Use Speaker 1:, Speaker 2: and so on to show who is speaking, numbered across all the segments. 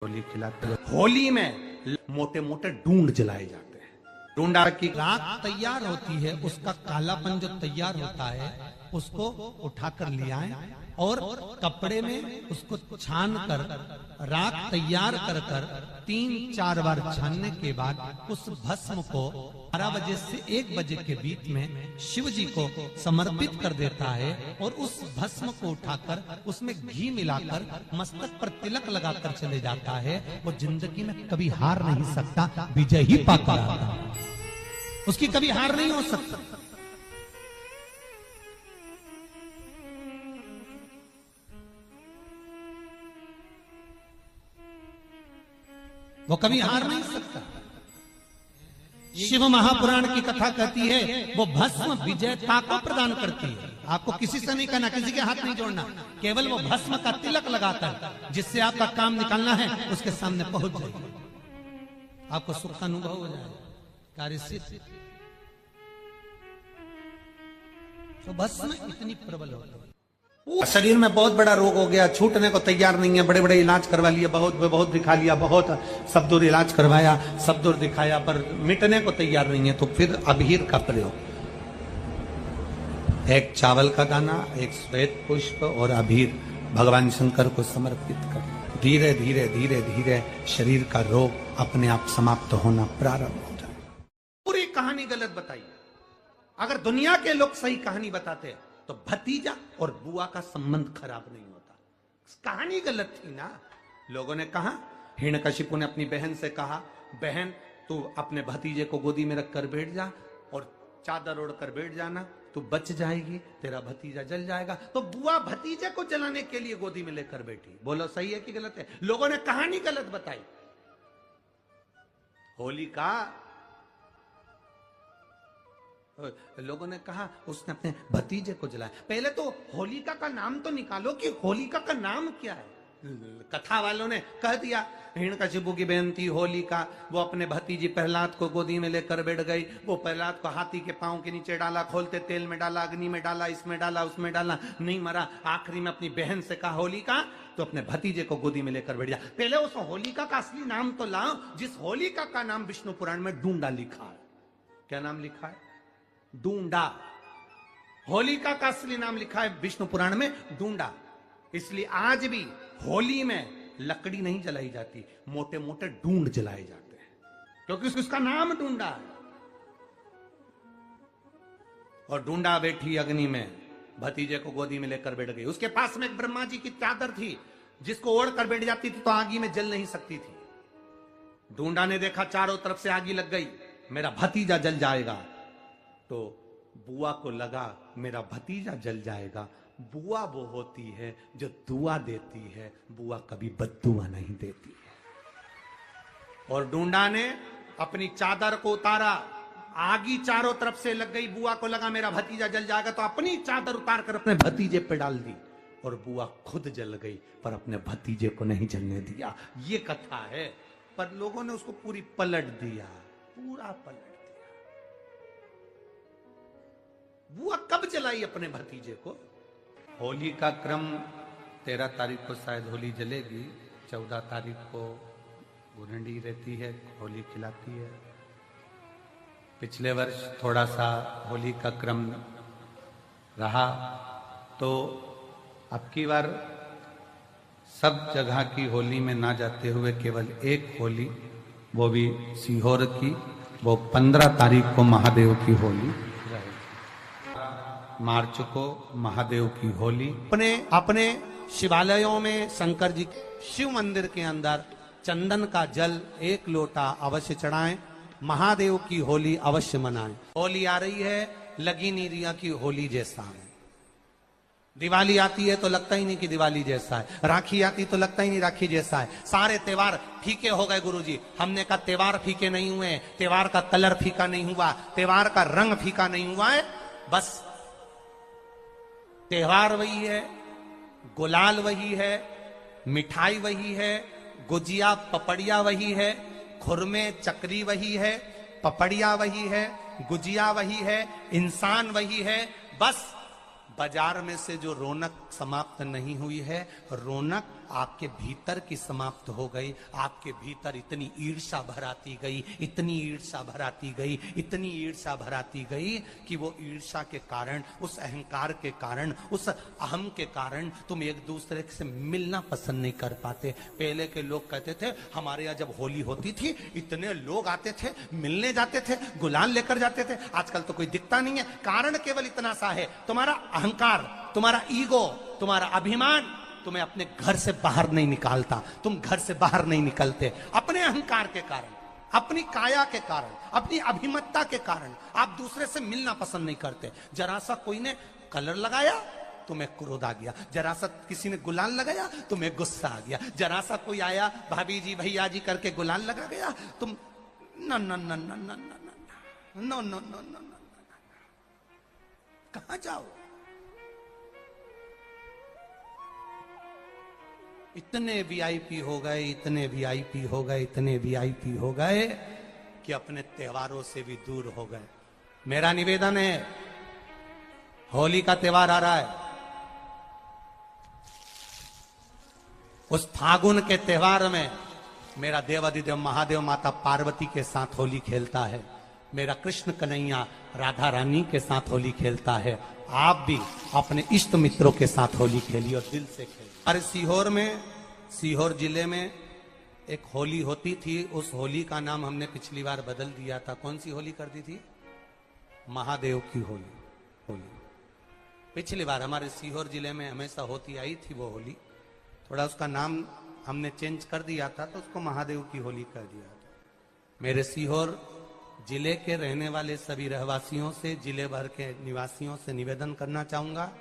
Speaker 1: होली खिलाते हैं। होली में मोटे मोटे ढूंढ जलाए जाते हैं। ढूंढा की
Speaker 2: राख तैयार होती है, उसका कालापन जो तैयार होता है उसको उठाकर ले आए और कपड़े में उसको छान कर राख तैयार कर कर 3-4 बार छानने के बाद उस भस्म को 12 बजे से 1 बजे के बीच में शिव जी को समर्पित कर देता है और उस भस्म को उठाकर उसमें घी मिलाकर मस्तक पर तिलक लगाकर चले जाता है। वो जिंदगी में कभी हार नहीं सकता, विजय ही पाकर आता है, उसकी कभी हार नहीं हो सकता। वो कभी हार नहीं सकता। शिव महापुराण की कथा कहती है वो भस्म विजयता को प्रदान करती है। आपको किसी से नहीं करना, किसी के हाथ नहीं जोड़ना, केवल वो भस्म का तिलक लगाता है जिससे आपका काम निकालना है उसके सामने पहुंच जाएगा, आपको सुख का अनुभव हो जाएगा, कार्य सिद्ध। तो भस्म इतनी प्रबल होती है।
Speaker 1: शरीर में बहुत बड़ा रोग हो गया, छूटने को तैयार नहीं है, बड़े बड़े इलाज करवा लिए, बहुत दिखा लिया, बहुत सब दूर इलाज करवाया, सब दूर दिखाया, पर मिटने को तैयार नहीं है। तो फिर अबीर का प्रयोग, एक चावल का दाना, एक श्वेत पुष्प और अबीर भगवान शंकर को समर्पित कर धीरे धीरे धीरे धीरे शरीर का रोग अपने आप समाप्त होना प्रारंभ हो जाए। पूरी कहानी गलत बताई। अगर दुनिया के लोग सही कहानी बताते तो भतीजा और बुआ का संबंध खराब नहीं होता। कहानी गलत थी ना। लोगों ने कहा, हिरण्यकशिपु ने अपनी बहन से कहा, बहन तू अपने भतीजे को गोदी में रखकर बैठ जा और चादर ओढ़कर बैठ जाना, तू बच जाएगी, तेरा भतीजा जल जाएगा। तो बुआ भतीजे को जलाने के लिए गोदी में लेकर बैठी। बोलो सही है कि गलत है? लोगों ने कहानी गलत बताई। होली का लोगों ने कहा उसने अपने भतीजे को जलाया। पहले तो होलिका का नाम तो निकालो कि होलिका का नाम क्या है। कथा वालों ने कह दिया हिरण्यकशिपु की बहन थी होलिका, वो अपने भतीजी प्रहलाद को गोदी में लेकर बैठ गई। वो प्रहलाद को हाथी के पांव के नीचे डाला, खोलते तेल में डाला, अग्नि में डाला, इसमें डाला, उसमें डाला, नहीं मरा। आखिरी में अपनी बहन से कहा होलिका तो अपने भतीजे को गोदी में लेकर बैठ जा। पहले उस होलिका का असली नाम तो लाओ, जिस होलिका का नाम विष्णु पुराण में ढूंढा लिखा है। क्या नाम लिखा है? ढूंढा। होलिका का असली नाम लिखा है विष्णु पुराण में ढूंढा। इसलिए आज भी होली में लकड़ी नहीं जलाई जाती, मोटे मोटे ढूंढ जलाए जाते हैं, क्योंकि उसका नाम ढूंढा है। और ढूंढा बैठी अग्नि में, भतीजे को गोदी में लेकर बैठ गई। उसके पास में एक ब्रह्मा जी की चादर थी जिसको ओढ़ कर बैठ जाती थी तो आगी में जल नहीं सकती थी। ढूंढा ने देखा चारों तरफ से आगी लग गई, मेरा भतीजा जल जाएगा। तो बुआ को लगा मेरा भतीजा जल जाएगा। बुआ वो होती है जो दुआ देती है, बुआ कभी बद्दुआ नहीं देती है। और ढूंढा ने अपनी चादर को उतारा, आगी चारों तरफ से लग गई। बुआ को लगा मेरा भतीजा जल जाएगा, तो अपनी चादर उतार कर अपने भतीजे पे डाल दी और बुआ खुद जल गई, पर अपने भतीजे को नहीं जलने दिया। ये कथा है, पर लोगों ने उसको पूरी पलट दिया, पूरा पलट दिया। बुआ कब जलाई अपने भतीजे को? होली का क्रम 13 तारीख को शायद होली जलेगी, 14 तारीख को गुरंडी रहती है, होली खिलाती है। पिछले वर्ष थोड़ा सा होली का क्रम रहा, तो अब की बार सब जगह की होली में ना जाते हुए केवल एक होली, वो भी सीहोर की, वो 15 तारीख को महादेव की होली, मार्च को महादेव की होली। अपने शिवालयों में शंकर जी शिव मंदिर के अंदर चंदन का जल 1 लोटा अवश्य चढ़ाएं। महादेव की होली अवश्य मनाएं। होली आ रही है, लगी नहीं रिया की होली जैसा है। दिवाली आती है तो लगता ही नहीं कि दिवाली जैसा है। राखी आती तो लगता ही नहीं राखी जैसा है। सारे त्योहार फीके हो गए गुरुजी। हमने कहा त्योहार फीके नहीं हुए, त्योहार का कलर फीका नहीं हुआ, त्योहार का रंग फीका नहीं हुआ है। बस त्योहार वही है, गुलाल वही है, मिठाई वही है, गुजिया पपड़िया वही है, खुरमे चकरी वही है, पपड़िया वही है, गुजिया वही है, इंसान वही है। बस बाजार में से जो रौनक समाप्त नहीं हुई है, रौनक आपके भीतर की समाप्त हो गई। आपके भीतर इतनी ईर्ष्या भराती गई, इतनी ईर्ष्या भराती गई, इतनी ईर्ष्या भराती गई कि वो ईर्ष्या के कारण, उस अहंकार के कारण, उस अहम के कारण तुम एक दूसरे से मिलना पसंद नहीं कर पाते। पहले के लोग कहते थे हमारे यहाँ जब होली होती थी इतने लोग आते थे, मिलने जाते थे, गुलाल लेकर जाते थे। आजकल तो कोई दिखता नहीं है। कारण केवल इतना सा है, तुम्हारा अहंकार, तुम्हारा ईगो, तुम्हारा अभिमान तुम्हें अपने घर से बाहर नहीं निकालता। तुम घर से बाहर नहीं निकलते अपने अहंकार के कारण, अपनी काया के कारण, अपनी अभिमत्ता के कारण आप दूसरे से मिलना पसंद नहीं करते। जरा सा कोई ने कलर लगाया तुम्हें क्रोध आ गया, जरा सा किसी ने गुलाल लगाया तुम्हें गुस्सा आ गया, जरा सा कोई आया भाभी जी भैया जी करके गुलाल लगा गया, तुम न न न न न न no no no no no, कहां जाओ? इतने वीआईपी हो गए, इतने वीआईपी हो गए, इतने वीआईपी हो गए कि अपने त्योहारों से भी दूर हो गए। मेरा निवेदन है, होली का त्योहार आ रहा है, उस फागुन के त्योहार में मेरा देवाधिदेव महादेव माता पार्वती के साथ होली खेलता है, मेरा कृष्ण कन्हैया राधा रानी के साथ होली खेलता है। आप भी अपने इष्ट मित्रों के साथ होली खेलिए और दिल से खेलिए। अरे सीहोर में, सीहोर जिले में एक होली होती थी, उस होली का नाम हमने पिछली बार बदल दिया था। कौन सी होली कर दी थी? महादेव की होली। होली पिछली बार हमारे सीहोर जिले में हमेशा होती आई थी वो होली, थोड़ा उसका नाम हमने चेंज कर दिया था तो उसको महादेव की होली कर दिया था। मेरे सीहोर जिले के रहने वाले सभी रहवासियों से, जिले भर के निवासियों से निवेदन करना चाहूंगा,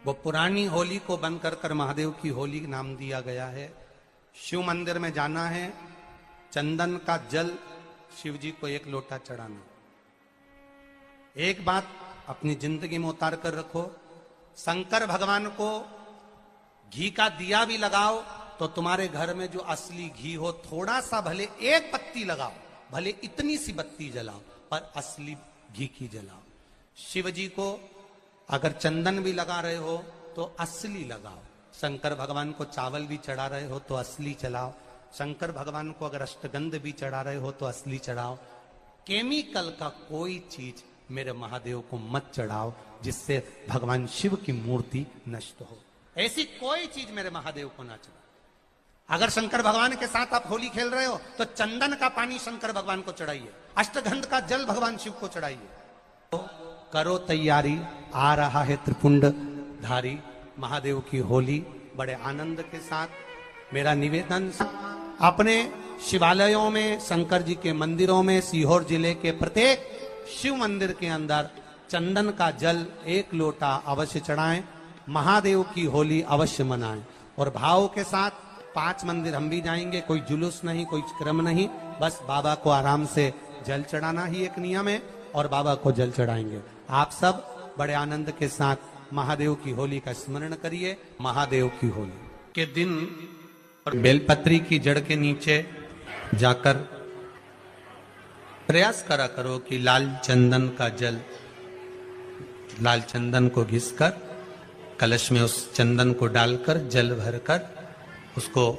Speaker 1: वो पुरानी होली को बंद कर महादेव की होली नाम दिया गया है। शिव मंदिर में जाना है, चंदन का जल शिव जी को 1 लोटा चढ़ाना। एक बात अपनी जिंदगी में उतार कर रखो, शंकर भगवान को घी का दिया भी लगाओ तो तुम्हारे घर में जो असली घी हो, थोड़ा सा भले 1 पत्ती लगाओ, भले इतनी सी बत्ती जलाओ, पर असली घी की जलाओ। शिव जी को अगर चंदन भी लगा रहे हो तो असली लगाओ। शंकर भगवान को चावल भी चढ़ा रहे हो तो असली चढ़ाओ। शंकर भगवान को अगर अष्टगंध भी चढ़ा रहे हो तो असली चढ़ाओ। केमिकल का कोई चीज मेरे महादेव को मत चढ़ाओ जिससे भगवान शिव की मूर्ति नष्ट हो। ऐसी कोई चीज मेरे महादेव को ना चढ़ाओ। अगर शंकर भगवान के साथ आप होली खेल रहे हो तो चंदन का पानी शंकर भगवान को चढ़ाइए, अष्टगंध का जल भगवान शिव को चढ़ाइए। तो करो तैयारी, आ रहा है त्रिपुंड धारी महादेव की होली। बड़े आनंद के साथ मेरा निवेदन, अपने शिवालयों में, शंकर जी के मंदिरों में, सीहोर जिले के प्रत्येक शिव मंदिर के अंदर चंदन का जल 1 लोटा अवश्य चढ़ाएं, महादेव की होली अवश्य मनाएं। और भाव के साथ 5 मंदिर हम भी जाएंगे, कोई जुलूस नहीं, कोई क्रम नहीं, बस बाबा को आराम से जल चढ़ाना ही एक नियम है और बाबा को जल चढ़ाएंगे। आप सब बड़े आनंद के साथ महादेव की होली का स्मरण करिए। महादेव की होली के दिन बेलपत्री की जड़ के नीचे जाकर प्रयास करा करो कि लाल चंदन का जल, लाल चंदन को घिसकर कलश में उस चंदन को डालकर जल भरकर उसको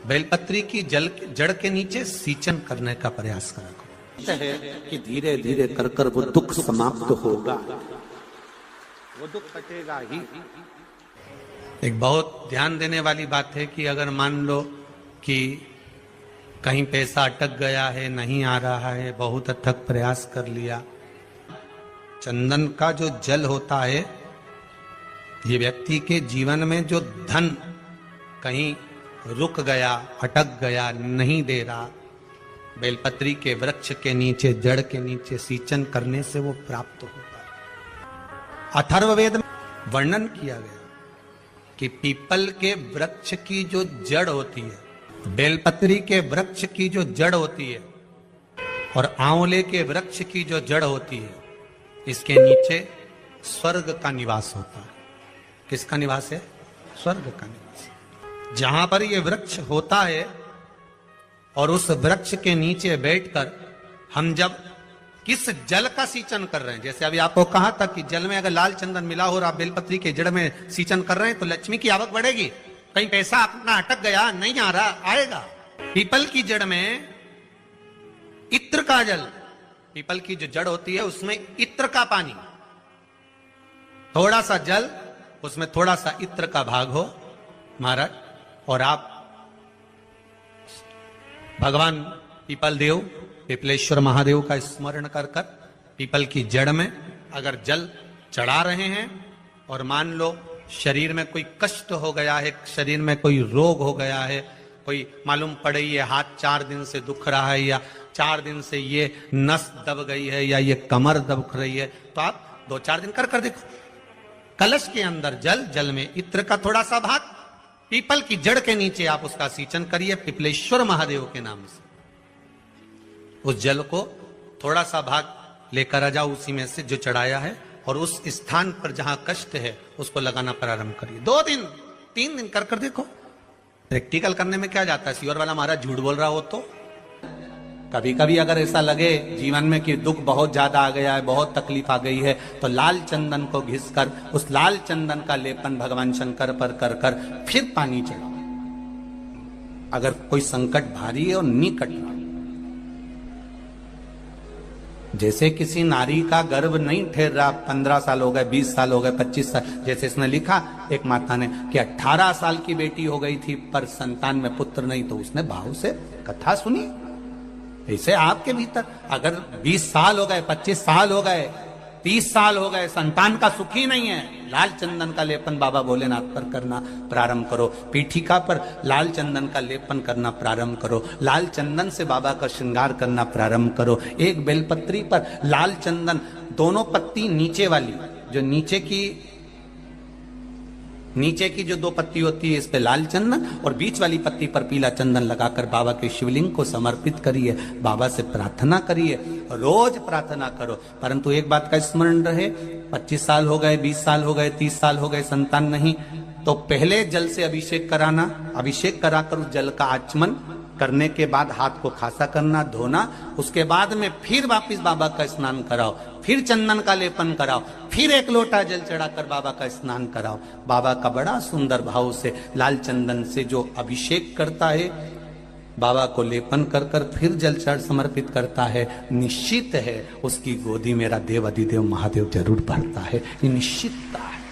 Speaker 1: बेलपत्री की जड़ के नीचे सींचन करने का प्रयास करा करो।
Speaker 3: है कि धीरे धीरे कर कर वो दुख समाप्त होगा, वो दुख कटेगा ही।
Speaker 1: एक बहुत ध्यान देने वाली बात है कि अगर मान लो कि कहीं पैसा अटक गया है, नहीं आ रहा है, बहुत अथक प्रयास कर लिया, चंदन का जो जल होता है ये व्यक्ति के जीवन में जो धन कहीं रुक गया, अटक गया, नहीं दे रहा, बेलपत्री के वृक्ष के नीचे, जड़ के नीचे सींचन करने से वो प्राप्त होता है। अथर्ववेद में वर्णन किया गया कि पीपल के वृक्ष की जो जड़ होती है, बेलपत्री के वृक्ष की जो जड़ होती है और आंवले के वृक्ष की जो जड़ होती है, इसके नीचे स्वर्ग का निवास होता है। किसका निवास है? स्वर्ग का निवास। जहां पर ये वृक्ष होता है और उस वृक्ष के नीचे बैठकर हम जब किस जल का सींचन कर रहे हैं। जैसे अभी आपको कहा था कि जल में अगर लाल चंदन मिला हो और आप बेलपत्री के जड़ में सींचन कर रहे हैं तो लक्ष्मी की आवक बढ़ेगी। कहीं पैसा अपना अटक गया, नहीं आ रहा, आएगा। पीपल की जड़ में इत्र का जल, पीपल की जो जड़ होती है उसमें इत्र का पानी, थोड़ा सा जल उसमें थोड़ा सा इत्र का भाग हो महाराज, और आप भगवान पीपल देव पिपलेश्वर महादेव का स्मरण कर कर पीपल की जड़ में अगर जल चढ़ा रहे हैं, और मान लो शरीर में कोई कष्ट हो गया है, शरीर में कोई रोग हो गया है, कोई मालूम पड़े ये हाथ 4 दिन से दुख रहा है, या 4 दिन से ये नस दब गई है, या ये कमर दब रही है, तो आप 2-4 दिन कर देखो। कलश के अंदर जल, जल में इत्र का थोड़ा सा भाग, पीपल की जड़ के नीचे आप उसका सींचन करिए पिपलेश्वर महादेव के नाम से। उस जल को थोड़ा सा भाग लेकर आ जाओ उसी में से जो चढ़ाया है, और उस स्थान पर जहां कष्ट है उसको लगाना प्रारंभ करिए। 2 दिन 3 दिन कर देखो। प्रैक्टिकल करने में क्या जाता है, सीवर वाला महाराज झूठ बोल रहा हो तो। कभी कभी अगर ऐसा लगे जीवन में कि दुख बहुत ज्यादा आ गया है, बहुत तकलीफ आ गई है, तो लाल चंदन को घिसकर उस लाल चंदन का लेपन भगवान शंकर पर कर कर फिर पानी चढ़ाओ। अगर कोई संकट भारी है और निकट रहा, जैसे किसी नारी का गर्भ नहीं ठहर रहा, 15 साल हो गए, 20 साल हो गए, 25 साल, जैसे इसने लिखा एक माता ने कि 18 साल की बेटी हो गई थी पर संतान में पुत्र नहीं, तो उसने भाव से कथा सुनी। ऐसे आपके भीतर अगर 20 साल हो गए, 25 साल हो गए, 30 साल हो गए, संतान का सुख ही नहीं है, लाल चंदन का लेपन बाबा भोलेनाथ पर करना प्रारंभ करो। पीठिका पर लाल चंदन का लेपन करना प्रारंभ करो। लाल चंदन से बाबा का श्रृंगार करना प्रारंभ करो। एक बेलपत्री पर लाल चंदन, दोनों पत्ती नीचे वाली, जो नीचे की जो 2 पत्ती होती है इस पे लाल चंदन, और बीच वाली पत्ती पर पीला चंदन लगाकर बाबा के शिवलिंग को समर्पित करिए। बाबा से प्रार्थना करिए, रोज प्रार्थना करो। परंतु एक बात का स्मरण रहे, 25 साल हो गए, 20 साल हो गए, 30 साल हो गए, संतान नहीं, तो पहले जल से अभिषेक कराना, अभिषेक कराकर उस जल का आचमन करने के बाद हाथ को खासा करना, धोना, उसके बाद में फिर वापिस बाबा का स्नान कराओ, फिर चंदन का लेपन कराओ, फिर 1 लोटा जल चढ़ाकर बाबा का स्नान कराओ। बाबा का बड़ा सुंदर भाव से लाल चंदन से जो अभिषेक करता है, बाबा को लेपन कर कर फिर जल चढ़ समर्पित करता है, निश्चित है उसकी गोदी मेरा देव अधिदेव महादेव जरूर भरता है। ये निश्चितता है।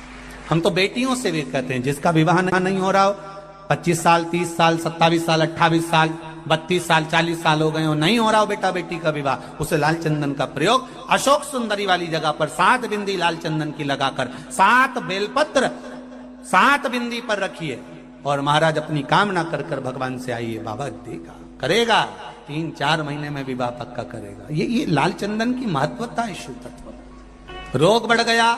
Speaker 1: हम तो बेटियों से भी कहते हैं जिसका विवाह नहीं हो रहा हो, 25 साल, 30 साल, 27 साल, 28 साल, 32 साल, 40 साल हो गए हो, नहीं हो रहा हो बेटा बेटी का विवाह, उसे लाल चंदन का प्रयोग अशोक सुंदरी वाली जगह पर 7 बिंदी लाल चंदन की लगाकर 7 बेलपत्र 7 बिंदी पर रखिए, और महाराज अपनी कामना कर कर भगवान से आइए। बाबा देगा, करेगा, 3-4 महीने में विवाह पक्का करेगा। ये लाल चंदन की महत्वता है, शुद्ध तत्व। रोग बढ़ गया,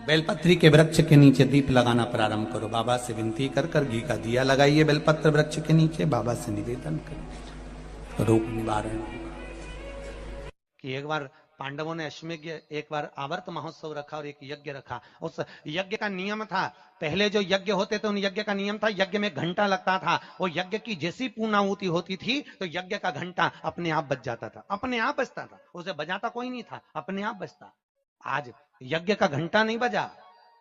Speaker 1: बेलपत्री के वृक्ष के नीचे दीप लगाना प्रारंभ करो। बाबा से विनती कर कर घी का दिया लगाइए बेलपत्र वृक्ष के नीचे, बाबा से निवेदन करिए, रोग निवारण होगा।
Speaker 2: कि एक बार पांडवों ने अश्वमेध, एक बार आवर्त महोत्सव रखा और एक यज्ञ रखा। उस यज्ञ का नियम था, पहले जो यज्ञ होते थे उन यज्ञ का नियम था, यज्ञ में घंटा लगता था। वो यज्ञ की जैसी पूर्णाहुति होती थी तो यज्ञ का घंटा अपने आप बज जाता था, अपने आप बजता था, उसे बजाता कोई नहीं था, अपने आप बजता। आज यज्ञ का घंटा नहीं बजा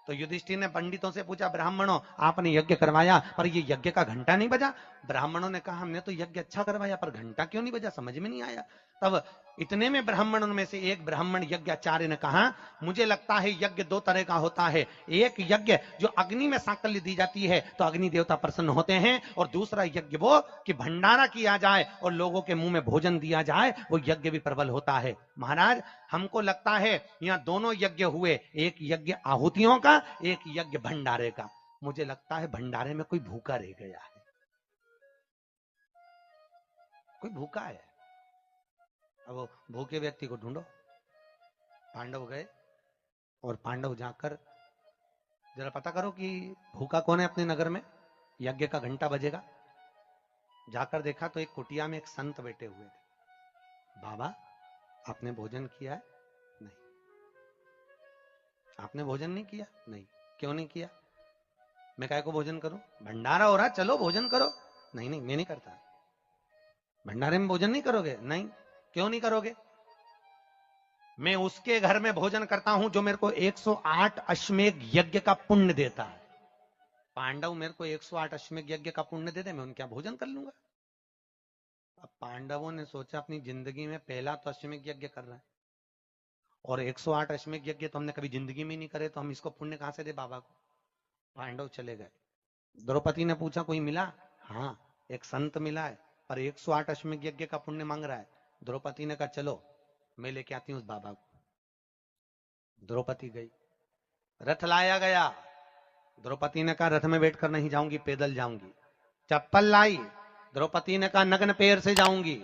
Speaker 2: तो युधिष्ठिर ने पंडितों से पूछा, ब्राह्मणों आपने यज्ञ करवाया पर ये यज्ञ का घंटा नहीं बजा। ब्राह्मणों ने कहा हमने तो यज्ञ अच्छा करवाया पर घंटा क्यों नहीं बजा, समझ में नहीं आया। तब इतने में ब्राह्मणों में से एक ब्राह्मण यज्ञाचार्य ने कहा, मुझे लगता है यज्ञ 2 तरह का होता है, एक यज्ञ जो अग्नि में सांकल्य दी जाती है तो अग्नि देवता प्रसन्न होते हैं, और दूसरा यज्ञ वो कि भंडारा किया जाए और लोगों के मुंह में भोजन दिया जाए, वो यज्ञ भी प्रबल होता है। महाराज हमको लगता है यहाँ दोनों यज्ञ हुए, एक यज्ञ आहुतियों का, एक यज्ञ भंडारे का। मुझे लगता है भंडारे में कोई भूखा रह गया है, कोई भूखा है। अब वो भूखे व्यक्ति को ढूंढो। पांडव गए और पांडव जाकर जरा पता करो कि भूखा कौन है अपने नगर में, यज्ञ का घंटा बजेगा। जाकर देखा तो एक कुटिया में एक संत बैठे हुए थे। बाबा आपने भोजन किया है? नहीं। आपने भोजन नहीं किया? नहीं। क्यों नहीं किया? मैं काय को भोजन करूं, भंडारा हो रहा, चलो भोजन करो। नहीं नहीं मैं नहीं करता। भंडारे में भोजन नहीं करोगे? नहीं। क्यों नहीं करोगे?
Speaker 1: मैं उसके घर में भोजन करता हूं जो मेरे को 108 अश्वमेध यज्ञ का पुण्य देता है। पांडव मेरे को 108 अश्वमेध यज्ञ का पुण्य दे दे, मैं उनके यहाँ भोजन कर लूंगा। अब पांडवों ने सोचा अपनी जिंदगी में पहला तो अश्वमेध यज्ञ कर रहा है और 108 अश्वमेध यज्ञ तो हमने कभी जिंदगी में नहीं करे, तो हम इसको पुण्य कहां से दे बाबा को। पांडव चले गए। द्रौपदी ने पूछा कोई मिला? हाँ एक संत मिला है, पर 108 अश्वमेध यज्ञ का पुण्य मांग रहा है। द्रौपदी ने कहा चलो मैं लेके आती हूं उस बाबा को। द्रौपदी गई, रथ लाया गया। द्रौपदी ने कहा रथ में बैठकर नहीं जाऊंगी, पैदल जाऊंगी। चप्पल लाई, द्रौपदी ने कहा नग्न पैर से जाऊंगी।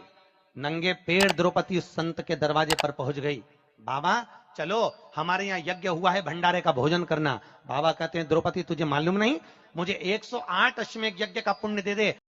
Speaker 1: नंगे पैर द्रौपदी उस संत के दरवाजे पर पहुंच गई। बाबा चलो हमारे यहाँ यज्ञ हुआ है, भंडारे का भोजन करना। बाबा कहते हैं द्रौपदी तुझे मालूम नहीं, मुझे 108 अश्वमेध यज्ञ का पुण्य दे दे,